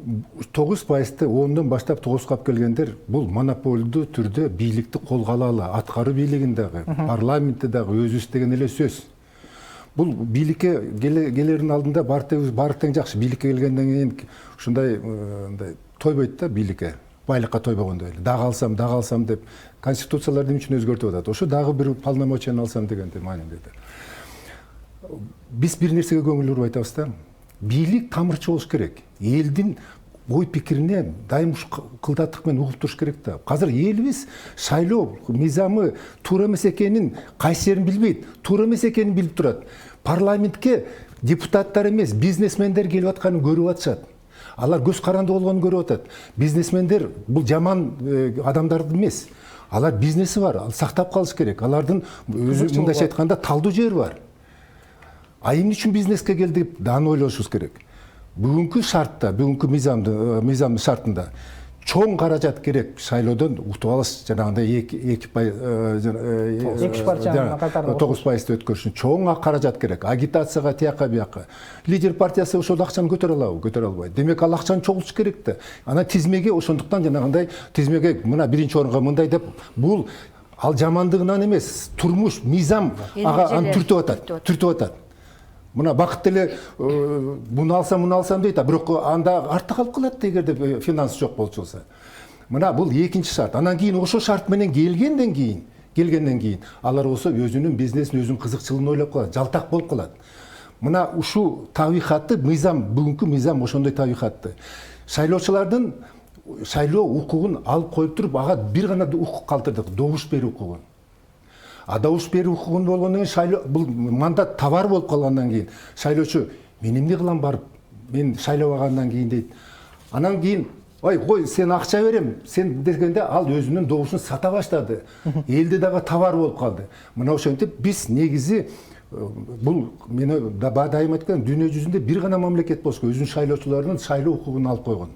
9%-ты 10-дан баштап 9-га алып келгендер бул монополдуу түрдө бийликти колго алалы, аткаруу бийлигиндагы, парламентте дагы өзүбүз деген эле сөз. Бул бийликке келердин алдында баары тең жакшы. Бийликке келгенден кийин ушундай тойбойт да бийликке. Байлыкка тойбогондой эле. Дагы алсам деп конституцияларды эмне үчүн өзгөртүп атат? Ошо дагы бир полномочияны алсам дегенде маанидеде. Биз бир нерсеге көңүл буруп айтабыз да. Бийлик тамырчы болуш керек. Элдин ой пикирине дайым кылдаттык менен угуп туруш керек да. Азыр элибиз шайлоо мыйзамы туура эмес экенин кайсы жерин билбейт, туура эмес экенин билип турат. Парламентке депутаттар эмес, бизнесмендер келип атканын көрүп атышат. Алар көз каранды болгонун көрүп атат. Бизнесмендер бул жаман адамдар эмес. Алар бизнеси бар, ал сактап калыш керек. Алардын өзү мындайча айтканда талдуу жери бар. А эмне үчүн бизнеске келди деп аны ойлошубуз керек. Бүгүнкү шартта, бүгүнкү мыйзамдын шартында чоң каражат керек шайлоодон утуп алыш, жанагындай 9%-ты өткөрүш үчүн чоң каражат керек. Агитацияга тияка бияка. Лидер партиясы ошол акчаны көтөрө алабы? Көтөрө албайт. Демек ал акчаны чогултуш керек да. Ана тизмеге ошондуктан жанагындай тизмеге мына биринчи орунга мындай деп бул ал жамандыгынан эмес, турмуш, мыйзам ага аны түртүп атат. Мына бакыт эле буну алсам дейт, бирок анда артта калып калат эгерде финанс жок болчу болсо. Мына бул экинчи шарт. Анан кийин ошо шарт менен келгенден кийин алар болсо өзүнүн бизнесин, өзүнүн кызыкчылыгын ойлоп калат, жалтак болуп калат. Мына ушул табигатты мыйзам, бүгүнкү мыйзам ошондой табигатты. Шайлоочулардын шайлоо укугун алып коюп туруп, ага бир гана укук калтырдык, добуш берүү укугун. Добуш берүү укугун болгондон кийин шайлоо бул мандат товар болуп калгандан кийин шайлоочу мен эмне кылам барып, мен шайлабагандан кийин дейт. Анан кийин ой, кой, сен акча берем, сен дегенде ал өзүнүн добушун сата баштады. Элде дагы товар болуп калды. Мына ошентип биз негизи бул мени дайым айткан дүйнө жүзүндө бир гана мамлекет болуш керек, өзүнүн шайлоочуларынын шайлоо укугун алып койгон.